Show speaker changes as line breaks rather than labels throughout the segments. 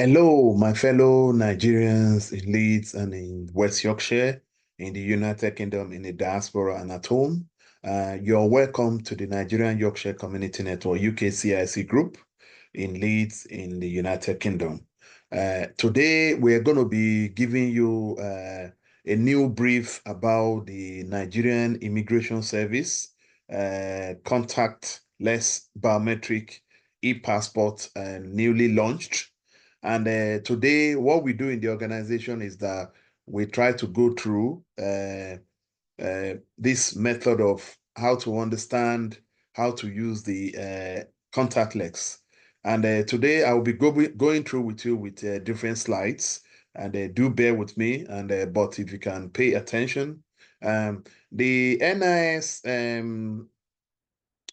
Hello, my fellow Nigerians in Leeds and in West Yorkshire, in the United Kingdom, in the diaspora, and at home. You're welcome to the Nigerian Yorkshire Community Network UKCIC group in Leeds, in the United Kingdom. Today, we're going to be giving you a new brief about the Nigerian Immigration Service, contactless biometric e-passport, newly launched. And today, what we do in the organization is that we try to go through this method of how to understand how to use the contactless. And today, I will be going through with you with different slides. And do bear with me. And but if you can pay attention, the NIS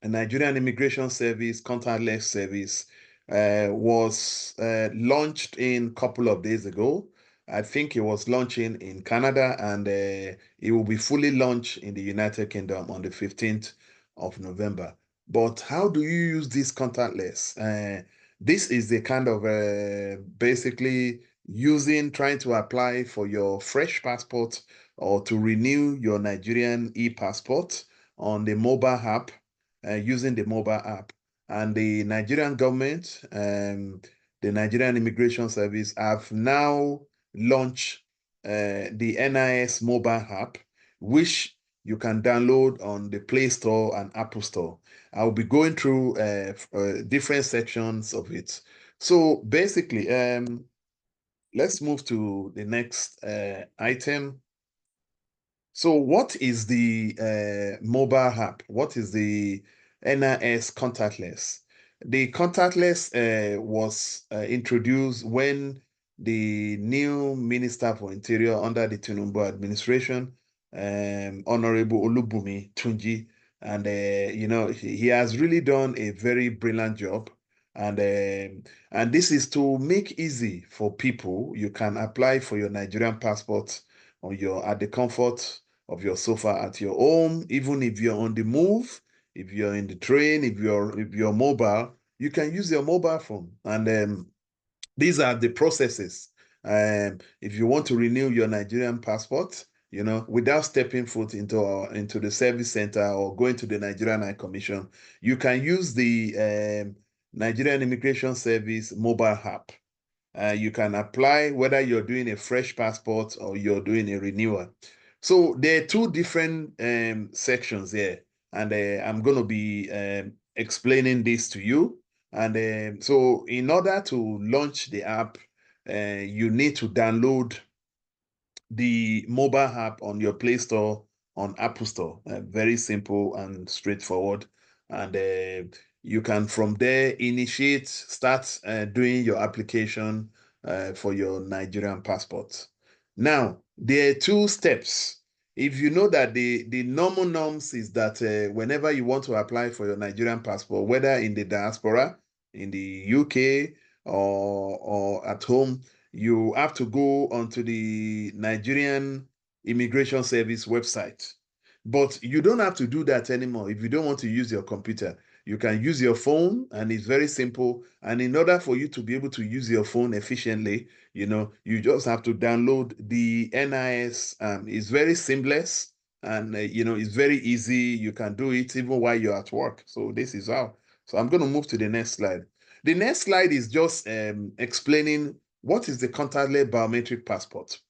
Nigerian Immigration Service, contactless service, was launched in a couple of days ago. I think it was launching in Canada and it will be fully launched in the United Kingdom on the 15th of November. But how do you use this contactless? This is the kind of basically trying to apply for your fresh passport or to renew your Nigerian e-passport on the mobile app using the mobile app. And the Nigerian government, the Nigerian Immigration Service, have now launched the NIS mobile app, which you can download on the Play Store and Apple Store. I'll be going through different sections of it. So basically, let's move to the next item. So what is the mobile app? What is the NIS contactless? The contactless was introduced when the new Minister for Interior under the Tinubu administration, Honorable Olubumi Tunji, and he has really done a very brilliant job. And this is to make easy for people. You can apply for your Nigerian passport at the comfort of your sofa at your home, even if you're on the move, if you're in the train, if you're mobile, you can use your mobile phone. And these are the processes. If you want to renew your Nigerian passport, without stepping foot into the service center or going to the Nigerian High Commission, you can use the Nigerian Immigration Service mobile app. You can apply whether you're doing a fresh passport or you're doing a renewal. So there are two different sections here, and I'm going to be explaining this to you. And so in order to launch the app, you need to download the mobile app on your Play Store, on Apple Store. Very simple and straightforward. And you can from there start doing your application for your Nigerian passport. Now, there are two steps. If you know that the normal norms is that whenever you want to apply for your Nigerian passport, whether in the diaspora, in the UK, or at home, you have to go onto the Nigerian Immigration Service website. But you don't have to do that anymore if you don't want to use your computer. You can use your phone, and it's very simple. And in order for you to be able to use your phone efficiently, you just have to download the NIS. It's very seamless, and it's very easy. You can do it even while you're at work. So this is how. So I'm going to move to the next slide. The next slide is just explaining what is the contactless biometric passport.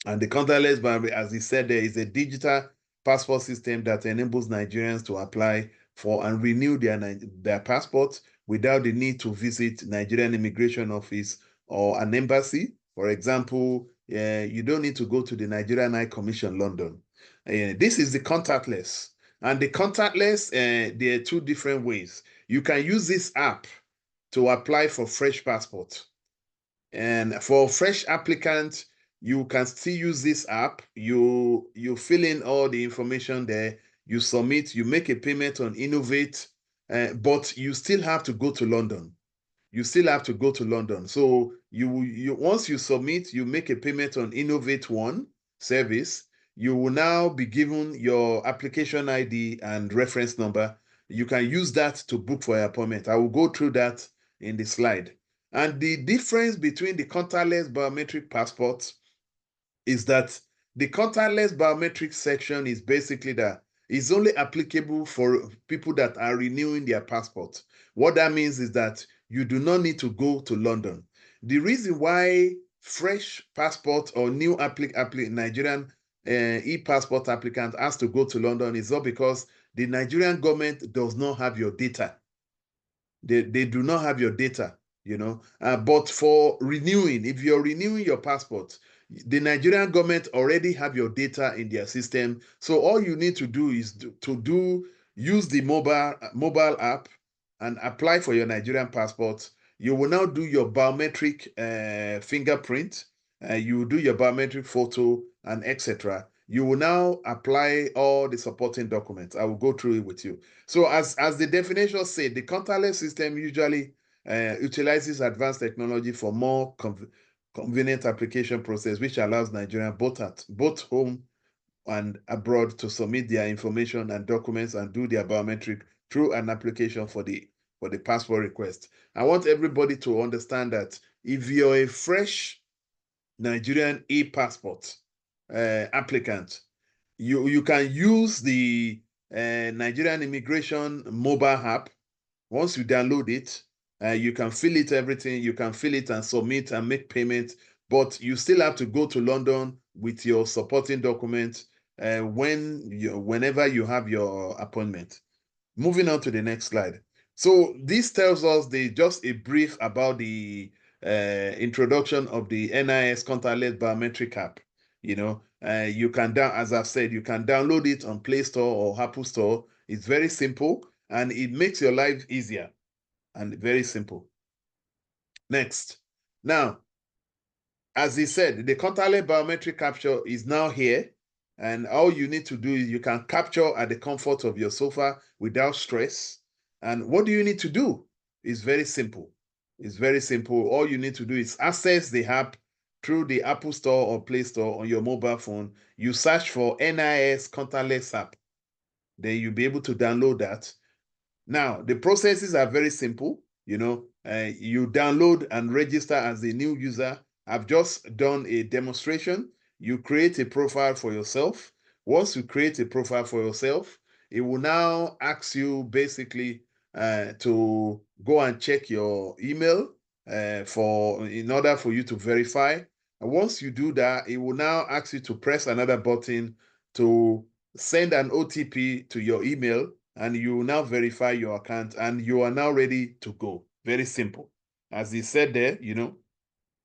And the contactless biometric, as he said, there is a digital passport system that enables Nigerians to apply for and renew their passports without the need to visit Nigerian Immigration Office or an embassy. For example, you don't need to go to the Nigerian High Commission, London. This is the contactless. And the contactless, there are two different ways. You can use this app to apply for fresh passport. And for fresh applicants, you can still use this app. You fill in all the information there, you submit, you make a payment on Innovate, but you still have to go to London. You still have to go to London. So you once you submit, you make a payment on Innovate One service, you will now be given your application ID and reference number. You can use that to book for your appointment. I will go through that in the slide. And the difference between the contactless biometric passport is that the contactless biometric section is basically that it's only applicable for people that are renewing their passport. What that means is that you do not need to go to London. The reason why fresh passport or new Nigerian e-passport applicant has to go to London is not because the Nigerian government does not have your data. They do not have your data, you know. But for renewing, if you're renewing your passport, the Nigerian government already have your data in their system. So all you need to do is use the mobile app and apply for your Nigerian passport. You will now do your biometric fingerprint. You will do your biometric photo and etc. You will now apply all the supporting documents. I will go through it with you. So as the definition said, the contactless system usually utilizes advanced technology for more convenient application process, which allows Nigerians both home and abroad to submit their information and documents and do their biometric through an application for the passport request. I want everybody to understand that if you're a fresh Nigerian e-passport applicant, you can use the Nigerian immigration mobile app. Once you download it, you can fill it everything. You can fill it and submit and make payments, but you still have to go to London with your supporting documents whenever you have your appointment. Moving on to the next slide. So this tells us just a brief about the introduction of the NIS contactless biometric app. You know, you can as I've said, you can download it on Play Store or Apple Store. It's very simple and it makes your life easier and very simple. Next. Now, as he said, the contactless biometric capture is now here. And all you need to do is you can capture at the comfort of your sofa without stress. And what do you need to do? It's very simple. It's very simple. All you need to do is access the app through the Apple Store or Play Store on your mobile phone. You search for NIS contactless app. Then you'll be able to download that. Now, the processes are very simple. You know, you download and register as a new user. I've just done a demonstration. You create a profile for yourself. Once you create a profile for yourself, it will now ask you basically to go and check your email in order for you to verify. And once you do that, it will now ask you to press another button to send an OTP to your email, and you now verify your account and you are now ready to go. Very simple. As he said there, you know,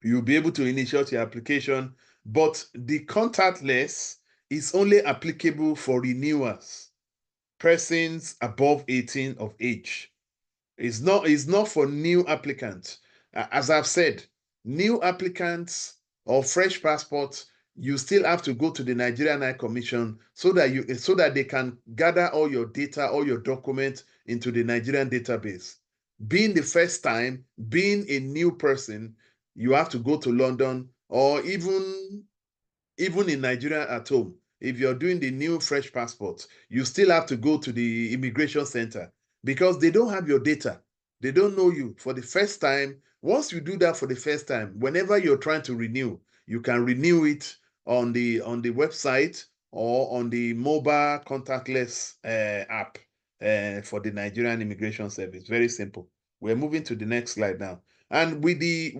you'll be able to initiate your application, but the contactless is only applicable for renewers, persons above 18 of age. It's not for new applicants. As I've said, new applicants or fresh passports, you still have to go to the Nigerian High Commission so that they can gather all your data, all your documents into the Nigerian database. Being the first time, being a new person, you have to go to London or even in Nigeria at home. If you're doing the new fresh passport, you still have to go to the immigration center because they don't have your data. They don't know you for the first time. Once you do that for the first time, whenever you're trying to renew, you can renew it on the website or on the mobile contactless app for the Nigerian Immigration Service. Very simple. We're moving to the next slide now. And with the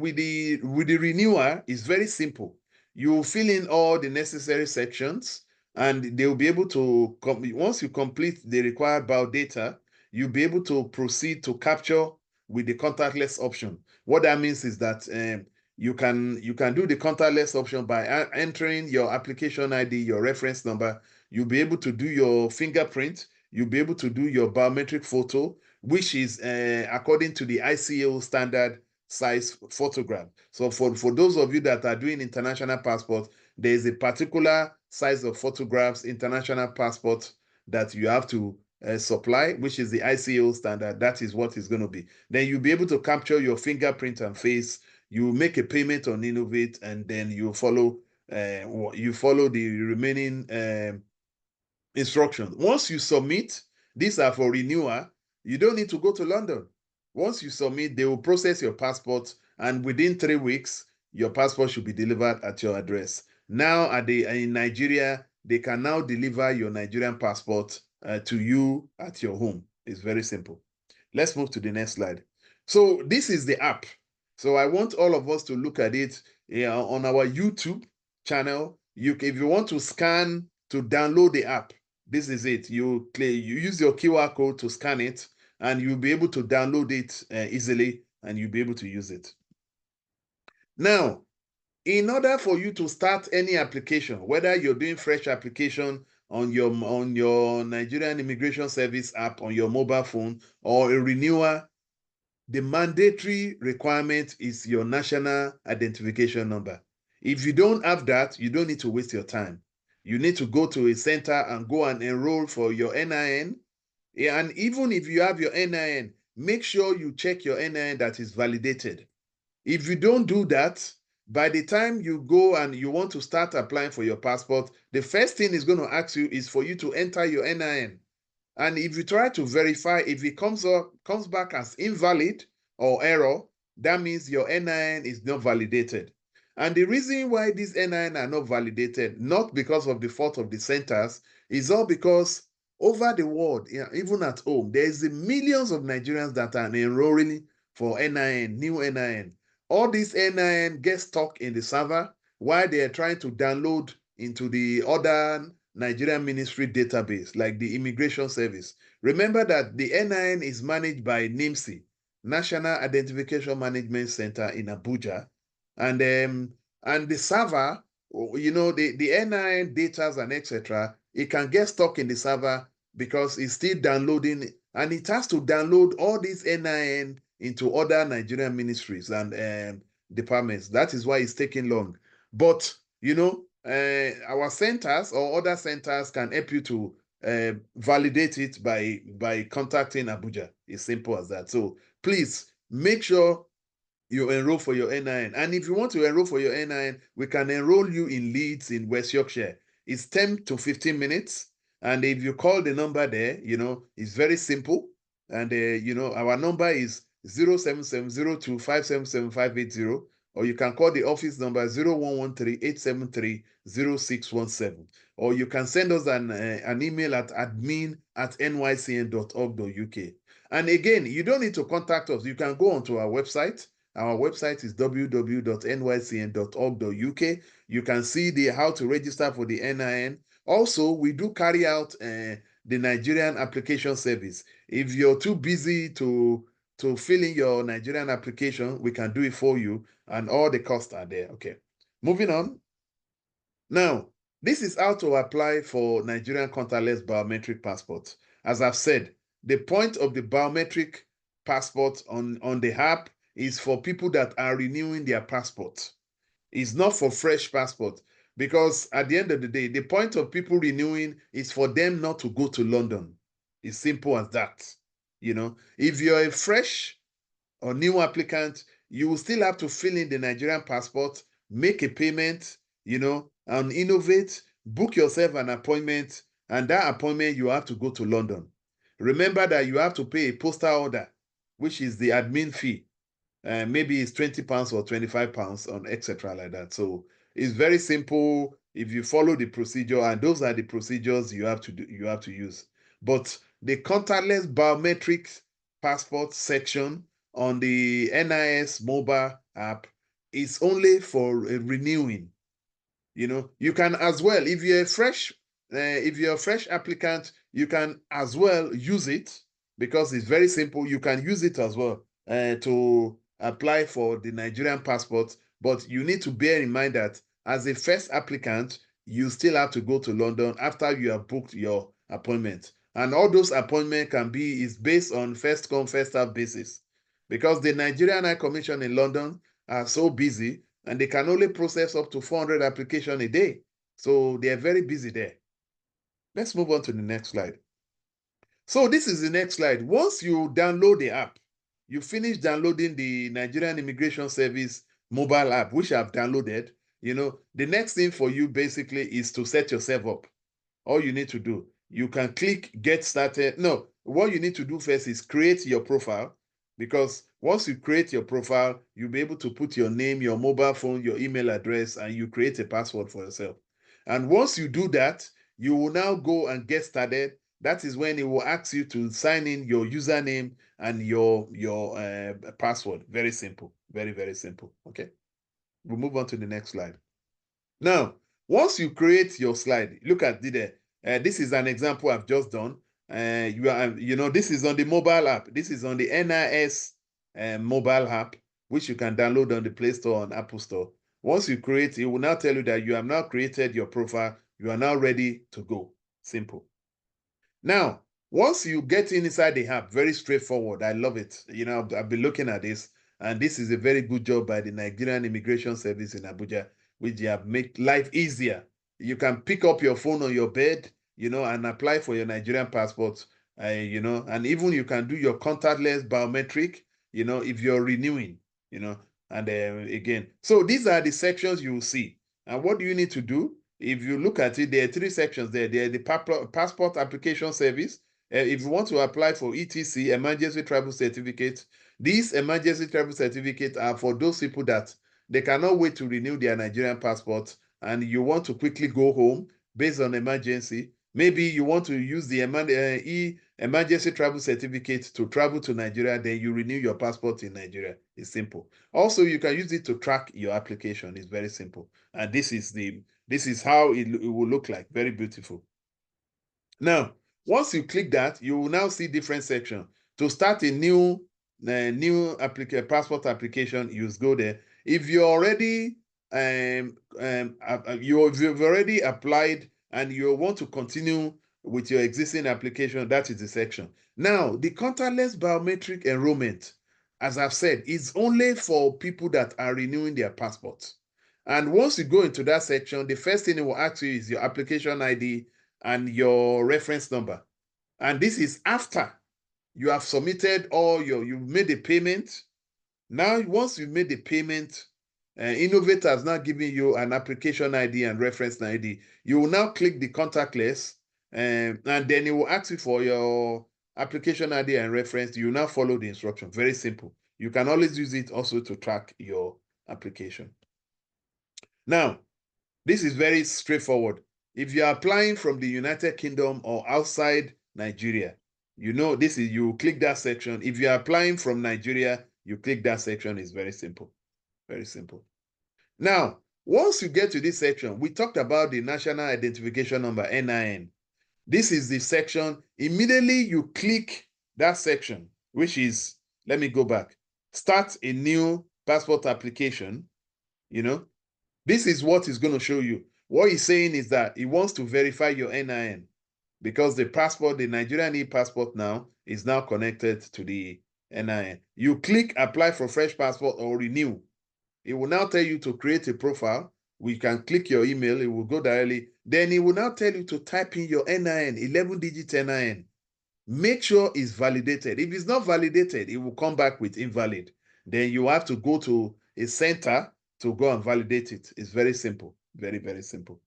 renewer, it's very simple. You fill in all the necessary sections and they'll be able to, once you complete the required biodata, you'll be able to proceed to capture with the contactless option. What that means is that you can do the contactless option by entering your application ID, your reference number. You'll be able to do your fingerprint. You'll be able to do your biometric photo, which is according to the ICAO standard size photograph. So for those of you that are doing international passport, there is a particular size of photographs, international passport, that you have to supply, which is the ICAO standard. That is what it's going to be. Then you'll be able to capture your fingerprint and face. You make a payment on Innovate, and then you follow the remaining instructions. Once you submit, these are for renewal. You don't need to go to London. Once you submit, they will process your passport and within 3 weeks, your passport should be delivered at your address. Now, in Nigeria, they can now deliver your Nigerian passport to you at your home. It's very simple. Let's move to the next slide. So this is the app. So I want all of us to look at it on our YouTube channel. If you want to scan to download the app, this is it. You use your QR code to scan it, and you'll be able to download it easily, and you'll be able to use it. Now, in order for you to start any application, whether you're doing fresh application on your Nigerian Immigration Service app on your mobile phone or a renewal, the mandatory requirement is your national identification number. If you don't have that, you don't need to waste your time. You need to go to a center and go and enroll for your NIN. And even if you have your NIN, make sure you check your NIN that is validated. If you don't do that, by the time you go and you want to start applying for your passport, the first thing it's going to ask you is for you to enter your NIN. And if you try to verify, if it comes back as invalid or error, that means your NIN is not validated. And the reason why these NIN are not validated, not because of the fault of the centers, is all because over the world, even at home, there is millions of Nigerians that are enrolling for NIN, new NIN. All these NIN get stuck in the server while they are trying to download into the other Nigerian ministry database, like the Immigration Service. Remember that the NIN is managed by NIMC, National Identification Management Center in Abuja. And the server, the NIN data and etc., it can get stuck in the server because it's still downloading, and it has to download all these NIN into other Nigerian ministries and departments. That is why it's taking long. But, our centers or other centers can help you to validate it by contacting Abuja. It's simple as that. So please make sure you enroll for your NIN. And if you want to enroll for your NIN, we can enroll you in Leeds in West Yorkshire. It's 10 to 15 minutes. And if you call the number there, it's very simple. And, our number is 07702577580, or you can call the office number 0113-873-0617. Or you can send us an email at admin@nycn.org.uk. And again, you don't need to contact us. You can go onto our website. Our website is www.nycn.org.uk. You can see how to register for the NIN. Also, we do carry out the Nigerian application service. If you're too busy to fill in your Nigerian application, we can do it for you, and all the costs are there. Okay, moving on. Now, this is how to apply for Nigerian contactless biometric passport. As I've said, the point of the biometric passport on the app is for people that are renewing their passport. It's not for fresh passport, because at the end of the day, the point of people renewing is for them not to go to London. It's simple as that. If you're a fresh or new applicant, you will still have to fill in the Nigerian passport, make a payment, and innovate, book yourself an appointment, and that appointment you have to go to London. Remember that you have to pay a postal order, which is the admin fee. Maybe it's £20 or £25 on etc. like that. So it's very simple if you follow the procedure, and those are the procedures you have to do, you have to use. But the contactless biometric passport section on the NIS mobile app is only for renewing. You can as well, if you're a fresh applicant, you can as well use it, because it's very simple. You can use it as well to apply for the Nigerian passport, but you need to bear in mind that as a first applicant, you still have to go to London after you have booked your appointment. And all those appointments is based on first come, first served basis, because the Nigerian High Commission in London are so busy, and they can only process up to 400 applications a day. So they are very busy there. Let's move on to the next slide. So this is the next slide. Once you download the app, you finish downloading the Nigerian Immigration Service mobile app, which I've downloaded, the next thing for you basically is to set yourself up. All you need to do, you can click get started. No, what you need to do first is create your profile. Because once you create your profile, you'll be able to put your name, your mobile phone, your email address, and you create a password for yourself. And once you do that, you will now go and get started. That is when it will ask you to sign in your username and your password. Very simple. Very, very simple. Okay. We'll move on to the next slide. Now, once you create your slide, look at the this is an example I've just done. This is on the mobile app. This is on the NIS mobile app, which you can download on the Play Store and Apple Store. Once you create, it will now tell you that you have now created your profile. You are now ready to go. Simple. Now, once you get inside the app, very straightforward. I love it. I've been looking at this, and this is a very good job by the Nigerian Immigration Service in Abuja, which they have made life easier. You can pick up your phone on your bed, and apply for your Nigerian passport, and even you can do your contactless biometric, if you're renewing, and again. So these are the sections you will see. And what do you need to do? If you look at it, there are 3 sections there. There are the passport application service. If you want to apply for ETC, emergency travel certificate, these emergency travel certificates are for those people that they cannot wait to renew their Nigerian passport and you want to quickly go home based on emergency. Maybe you want to use the emergency travel certificate to travel to Nigeria, then you renew your passport in Nigeria. It's simple. Also, you can use it to track your application. It's very simple. And this is how it will look like. Very beautiful. Now, once you click that, you will now see different sections. To start a new passport application, you just go there. If you're already you've already applied and you want to continue with your existing application, that is the section. Now, the contactless biometric enrollment, as I've said, is only for people that are renewing their passports. And once you go into that section, the first thing it will ask you is your application ID and your reference number. And this is after you have submitted you've made the payment. Now, once you've made the payment, Innovator has now given you an application ID and reference ID. You will now click the contactless, and then it will ask you for your application ID and reference. You now follow the instruction. Very simple. You can always use it also to track your application. Now, this is very straightforward. If you're applying from the United Kingdom or outside Nigeria, you click that section. If you're applying from Nigeria, you click that section. It's very simple. Very simple. Now, once you get to this section, we talked about the National Identification Number, NIN. This is the section. Immediately you click that section, which is, let me go back, start a new passport application. This is what it's going to show you. What he's saying is that he wants to verify your NIN because the Nigerian e-passport now is now connected to the NIN. You click apply for fresh passport or renew. It will now tell you to create a profile. We can click your email. It will go directly. Then it will now tell you to type in your NIN, 11-digit NIN. Make sure it's validated. If it's not validated, it will come back with invalid. Then you have to go to a center to go and validate it. It's very simple. Very, very simple.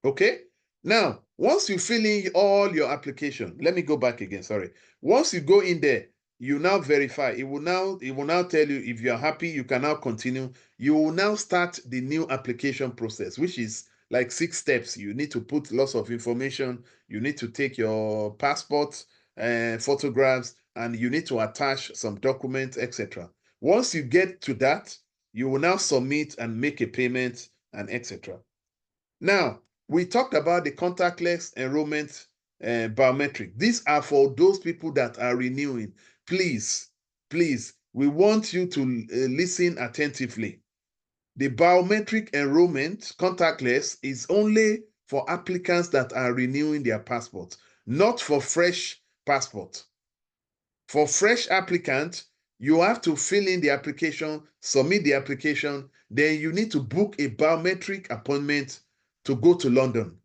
Okay? Now, once you fill in all your application, let me go back again, sorry. Once you go in there, you now verify. It will now tell you if you're happy, you can now continue. You will now start the new application process, which is like 6 steps. You need to put lots of information. You need to take your passport, photographs, and you need to attach some documents, etc. Once you get to that, you will now submit and make a payment and etc. Now, we talked about the contactless enrollment biometric. These are for those people that are renewing. Please, we want you to listen attentively. The biometric enrollment, contactless, is only for applicants that are renewing their passport, not for fresh passport. For fresh applicants, you have to fill in the application, submit the application, then you need to book a biometric appointment to go to London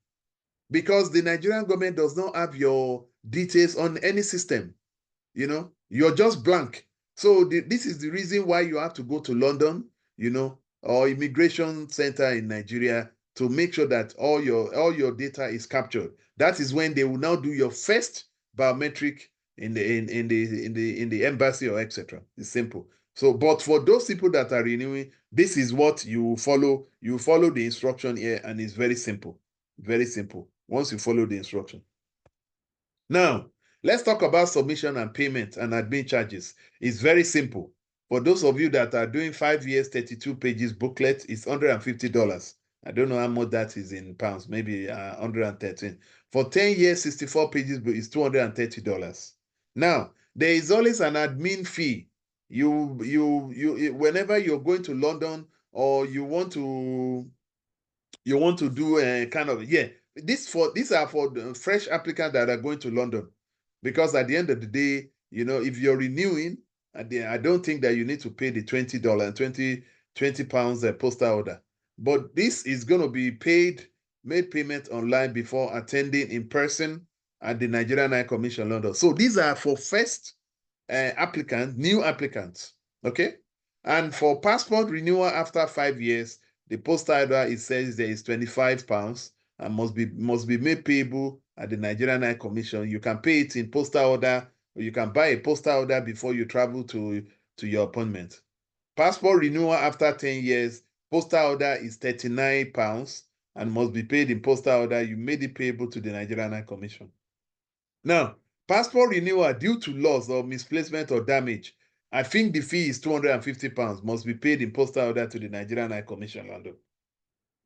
because the Nigerian government does not have your details on any system. You're just blank. So this is the reason why you have to go to London, or immigration center in Nigeria to make sure that all your data is captured. That is when they will now do your first biometric in the embassy or etc. It's simple. So, but for those people that are renewing, this is what you follow. You follow the instruction here, and it's very simple. Very simple. Once you follow the instruction. Now, let's talk about submission and payment and admin charges. It's very simple. For those of you that are doing 5 years, 32 pages booklet, it's $150. I don't know how much that is in pounds, maybe 113. For 10 years, 64 pages, but it's $230. Now, there is always an admin fee. Whenever you're going to London or you want to do a kind of, these are for the fresh applicants that are going to London, because at the end of the day, if you're renewing, I don't think that you need to pay the $20 20 pounds postal order. But this is going to be made payment online before attending in person at the Nigerian High Commission London. So these are for first applicants, new applicants. Okay. And for passport renewal after 5 years, the postal order, it says there is 25 pounds and must be made payable at the Nigerian High Commission. You can pay it in postal order, or you can buy a postal order before you travel to your appointment. Passport renewal after 10 years, postal order is 39 pounds and must be paid in postal order. You made it payable to the Nigerian High Commission. Now, passport renewal due to loss or misplacement or damage, I think the fee is 250 pounds, must be paid in postal order to the Nigerian High Commission, London.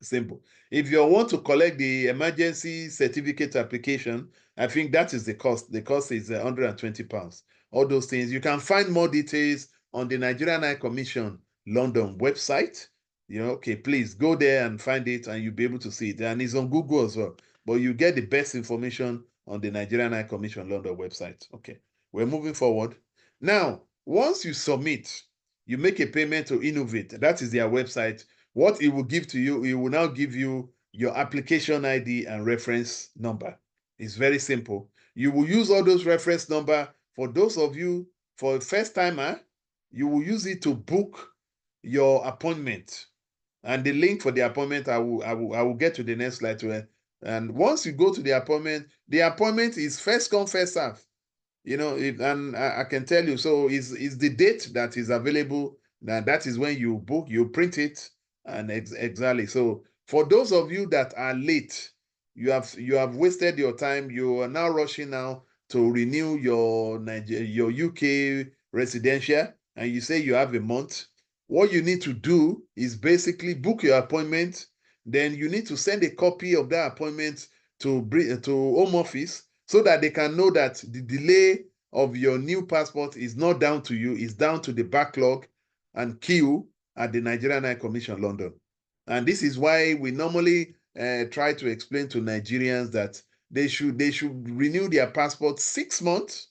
Simple. If you want to collect the emergency certificate application, I think that is the cost. The cost is 120 pounds. All those things. You can find more details on the Nigerian High Commission London website. Okay, please go there and find it, and you'll be able to see it. And it's on Google as well. But you get the best information on the Nigerian High Commission London website. Okay, we're moving forward. Now, once you submit, you make a payment to Innovate. That is their website. What it will give to you, it will now give you your application ID and reference number. It's very simple. You will use all those reference number. For those of you, for a first timer, you will use it to book your appointment. And the link for the appointment, I will get to the next slide. And once you go to the appointment is first come, first serve. And I can tell you, so is the date that is available. That is when you book, you print it, and exactly. So for those of you that are late, you have wasted your time. You are now rushing now to renew your UK residential, and you say you have a month. What you need to do is basically book your appointment. Then you need to send a copy of that appointment to Home Office, so that they can know that the delay of your new passport is not down to you, it's down to the backlog and queue at the Nigerian High Commission London. And this is why we normally try to explain to Nigerians that they should renew their passport 6 months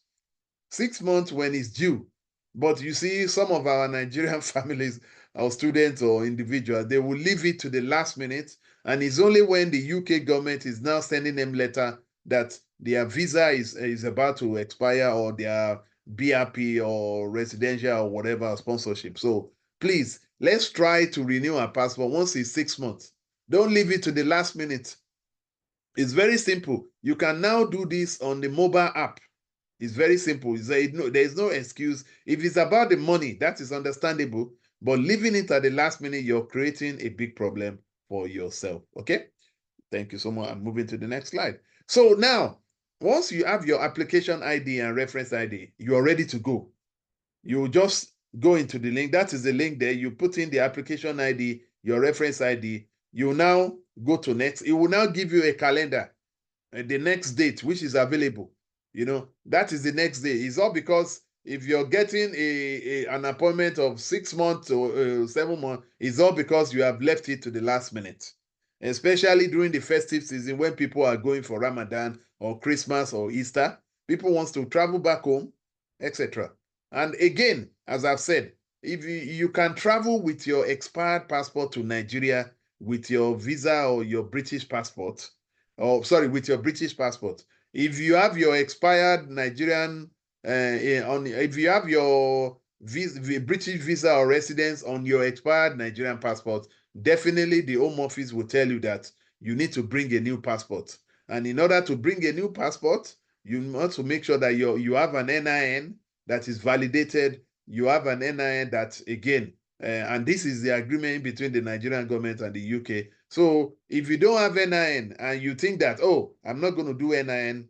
when it's due. But you see, some of our Nigerian families or students or individuals, they will leave it to the last minute. And it's only when the UK government is now sending them letter that their visa is about to expire, or their BRP or residential or whatever sponsorship. So please, let's try to renew our passport once it's 6 months. Don't leave it to the last minute. It's very simple. You can now do this on the mobile app. It's very simple. There is no excuse. If it's about the money, that is understandable. But leaving it at the last minute, you're creating a big problem for yourself. Okay? Thank you so much. I'm moving to the next slide. So now, once you have your application ID and reference ID, you are ready to go. You just go into the link. That is the link there. You put in the application ID, your reference ID. You now go to next. It will now give you a calendar, the next date, which is available. That is the next day. It's all because if you're getting an appointment of 6 months or 7 months, it's all because you have left it to the last minute. Especially during the festive season, when people are going for Ramadan or Christmas or Easter, people want to travel back home, etc. And again, as I've said, if you can travel with your expired passport to Nigeria with your visa or your British passport, with your British passport. If you have your expired Nigerian, if you have your British visa or residence on your expired Nigerian passport, definitely the Home Office will tell you that you need to bring a new passport. And in order to bring a new passport, You want to make sure that you have an NIN that is validated. You have an NIN that, again, and this is the agreement between the Nigerian government and the UK. So if you don't have NIN and you think that, oh, I'm not going to do NIN,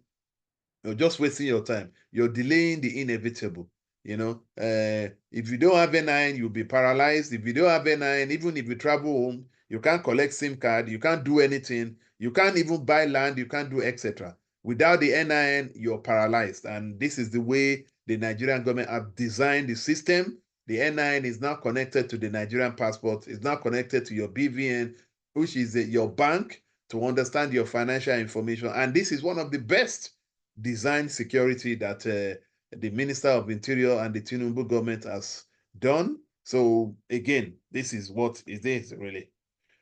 you're just wasting your time. You're delaying the inevitable. If you don't have NIN, you'll be paralyzed. If you don't have NIN, even if you travel home, you can't collect SIM card, you can't do anything, you can't even buy land, you can't do etc. Without the NIN, you're paralyzed. And this is the way the Nigerian government have designed the system. The NIN is now connected to the Nigerian passport, it's now connected to your BVN, which is your bank, to understand your financial information. And this is one of the best design security that the Minister of Interior and the Tinubu government has done. So again, this is what it is really.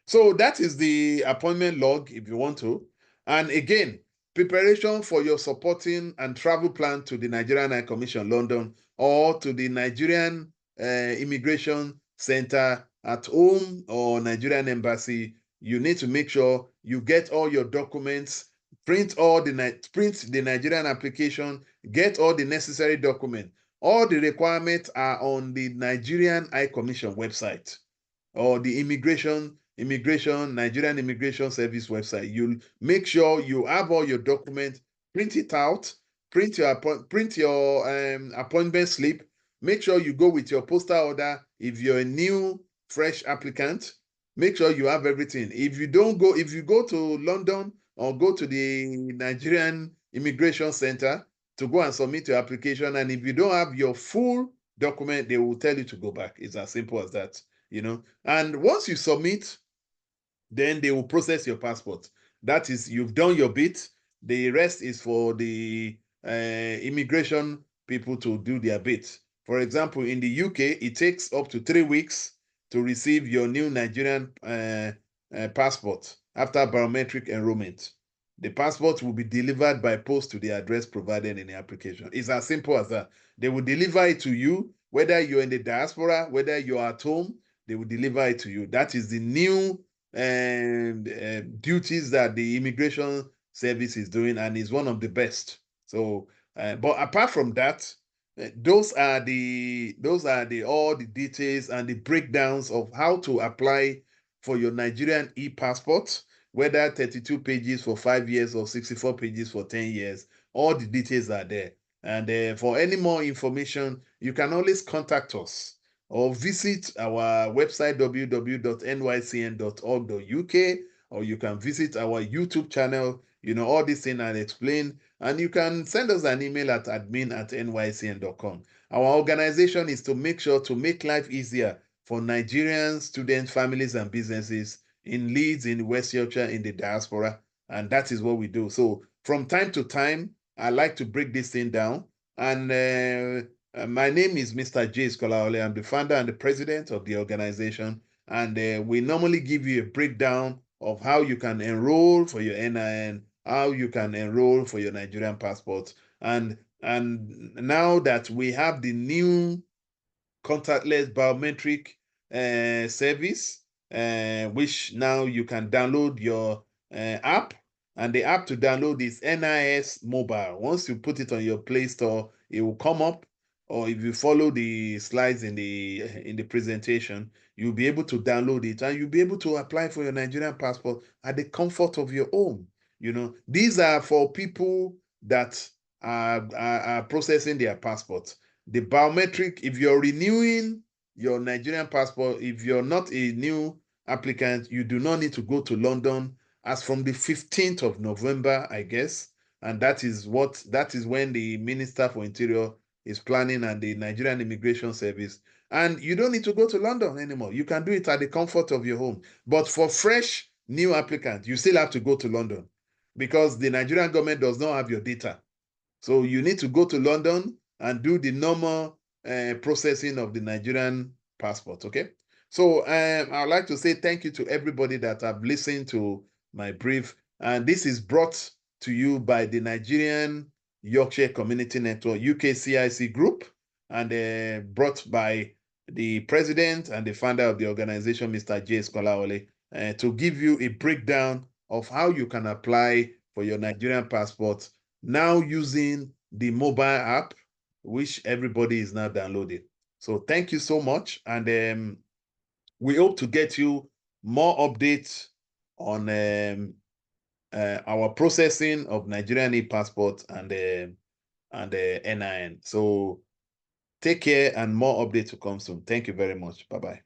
So that is the appointment log if you want to. And again, preparation for your supporting and travel plan to the Nigerian High Commission London or to the Nigerian Immigration Center at home or Nigerian Embassy. You need to make sure you get all your documents, print the Nigerian application, get all the necessary documents. All the requirements are on the Nigerian High Commission website or the Nigerian Immigration Service website. You'll make sure you have all your documents, print it out, print your appointment slip. Make sure you go with your postal order. If you're a new, fresh applicant, make sure you have everything. If you go to London or go to the Nigerian Immigration Center to go and submit your application, and if you don't have your full document, they will tell you to go back. It's as simple as that. And once you submit, then they will process your passport. That is, you've done your bit. The rest is for the immigration people to do their bit. For example, in the UK, it takes up to 3 weeks to receive your new Nigerian passport after biometric enrollment. The passport will be delivered by post to the address provided in the application. It's as simple as that. They will deliver it to you, whether you're in the diaspora, whether you're at home, they will deliver it to you. That is the new duties that the immigration service is doing, and is one of the best. So, but apart from that, those are all the details and the breakdowns of how to apply for your Nigerian e-passport, whether 32 pages for 5 years or 64 pages for 10 years. All the details are there. And for any more information, you can always contact us or visit our website www.nycn.org.uk, or you can visit our YouTube channel. All these things are explained, and you can send us an email at admin@nycn.com. Our organization is to make sure to make life easier for Nigerian students, families, and businesses in Leeds, in West Yorkshire, in the diaspora, and that is what we do. So from time to time, I like to break this thing down, and my name is Mr. J. Skolaole. I'm the founder and the president of the organization, and we normally give you a breakdown of how you can enroll for your NIN, how you can enroll for your Nigerian passport, and now that we have the new contactless biometric service, which now you can download your app, and the app to download is NIS Mobile. Once you put it on your Play Store, it will come up, or if you follow the slides in the presentation, you'll be able to download it, and you'll be able to apply for your Nigerian passport at the comfort of your home. These are for people that are processing their passports. The biometric, if you're renewing your Nigerian passport, if you're not a new applicant, you do not need to go to London as from the 15th of November, I guess. And that is when the Minister for Interior is planning, and the Nigerian Immigration Service. And you don't need to go to London anymore. You can do it at the comfort of your home. But for fresh new applicants, you still have to go to London, because the Nigerian government does not have your data. So you need to go to London and do the normal processing of the Nigerian passport, okay? So I'd like to say thank you to everybody that have listened to my brief. And this is brought to you by the Nigerian Yorkshire Community Network, UKCIC Group, and brought by the president and the founder of the organization, Mr. J. Skolaole, to give you a breakdown of how you can apply for your Nigerian passport now using the mobile app, which everybody is now downloading. So thank you so much. And we hope to get you more updates on our processing of Nigerian e-passport and NIN. So take care, and more updates to come soon. Thank you very much. Bye-bye.